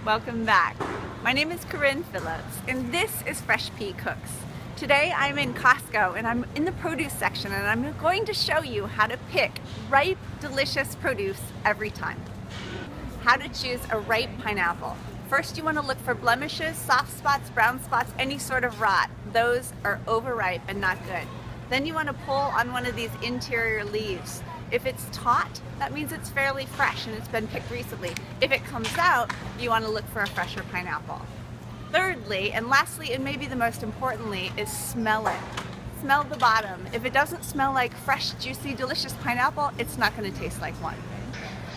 Welcome back. My name is Corinne Phillips and this is Fresh Pea Cooks. Today I'm in Costco and I'm in the produce section and I'm going to show you how to pick ripe, delicious produce every time. How to choose a ripe pineapple. First you want to look for blemishes, soft spots, brown spots, any sort of rot. Those are overripe and not good. Then you want to pull on one of these interior leaves. If it's taut, that means it's fairly fresh and it's been picked recently. If it comes out, you want to look for a fresher pineapple. Thirdly, and lastly, and maybe the most importantly, is smell it. Smell the bottom. If it doesn't smell like fresh, juicy, delicious pineapple, it's not going to taste like one.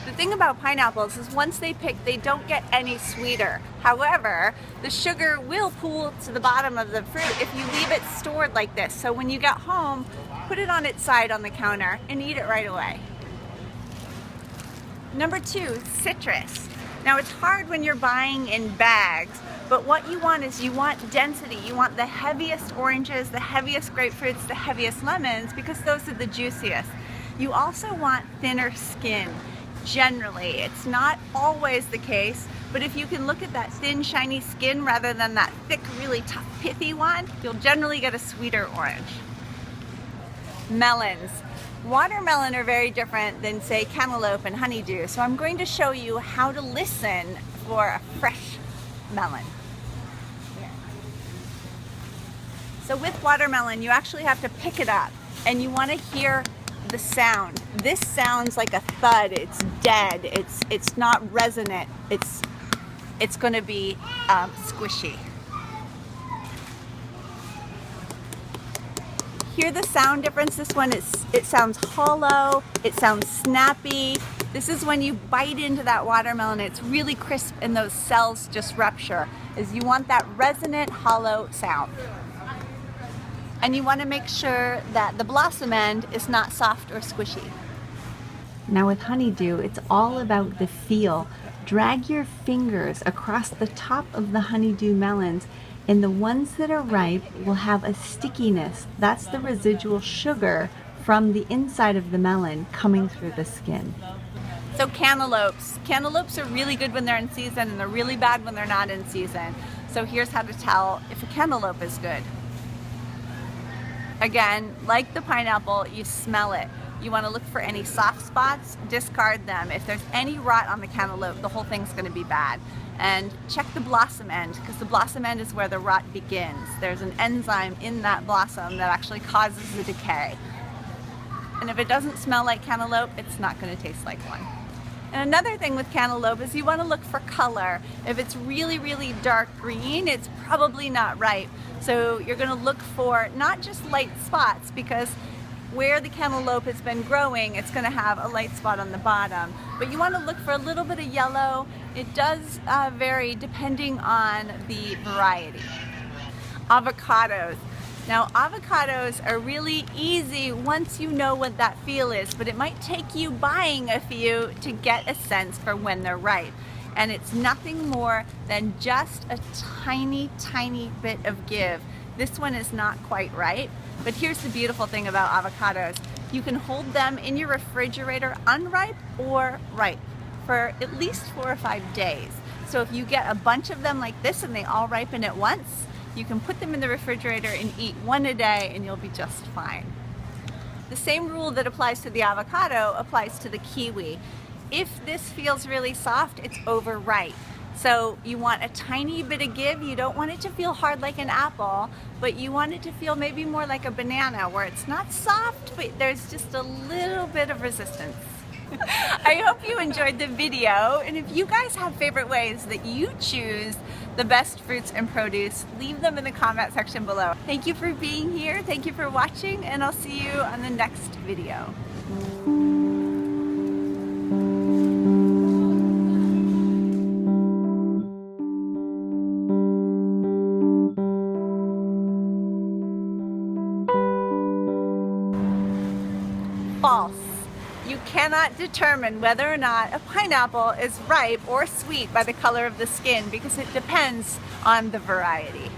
The thing about pineapples is once they pick, they don't get any sweeter. However, the sugar will pool to the bottom of the fruit if you leave it stored like this. So when you get home, put it on its side on the counter and eat it right away. Number 2, citrus. Now it's hard when you're buying in bags, but what you want is you want density. You want the heaviest oranges, the heaviest grapefruits, the heaviest lemons, because those are the juiciest. You also want thinner skin. Generally, it's not always the case, but if you can look at that thin, shiny skin rather than that thick, really tough, pithy one, you'll generally get a sweeter orange. Melons. Watermelon are very different than, say, cantaloupe and honeydew, so I'm going to show you how to listen for a fresh melon. So with watermelon, you actually have to pick it up and you want to hear the sound. This sounds like a thud. It's dead. It's not resonant. It's going to be squishy. Hear the sound difference? This one it sounds hollow. It sounds snappy. This is when you bite into that watermelon. It's really crisp and those cells just rupture. Is you want that resonant, hollow sound. And you want to make sure that the blossom end is not soft or squishy. Now with honeydew, it's all about the feel. Drag your fingers across the top of the honeydew melons, and the ones that are ripe will have a stickiness. That's the residual sugar from the inside of the melon coming through the skin. So cantaloupes. Cantaloupes are really good when they're in season and they're really bad when they're not in season. So here's how to tell if a cantaloupe is good. Again, like the pineapple, you smell it. You want to look for any soft spots, discard them. If there's any rot on the cantaloupe, the whole thing's going to be bad. And check the blossom end, because the blossom end is where the rot begins. There's an enzyme in that blossom that actually causes the decay. And if it doesn't smell like cantaloupe, it's not going to taste like one. And another thing with cantaloupe is you want to look for color. If it's really, really dark green, it's probably not ripe. So you're going to look for not just light spots, because where the cantaloupe has been growing, it's going to have a light spot on the bottom. But you want to look for a little bit of yellow. It does vary depending on the variety. Avocados. Now avocados are really easy once you know what that feel is, but it might take you buying a few to get a sense for when they're ripe. And it's nothing more than just a tiny, tiny bit of give. This one is not quite ripe, but here's the beautiful thing about avocados. You can hold them in your refrigerator unripe or ripe for at least 4 or 5 days. So if you get a bunch of them like this and they all ripen at once, you can put them in the refrigerator and eat one a day and you'll be just fine. The same rule that applies to the avocado applies to the kiwi. If this feels really soft, it's overripe. So you want a tiny bit of give. You don't want it to feel hard like an apple, but you want it to feel maybe more like a banana, where it's not soft, but there's just a little bit of resistance. I hope you enjoyed the video, and if you guys have favorite ways that you choose the best fruits and produce, leave them in the comment section below. Thank you for being here, thank you for watching, and I'll see you on the next video. False. You cannot determine whether or not a pineapple is ripe or sweet by the color of the skin, because it depends on the variety.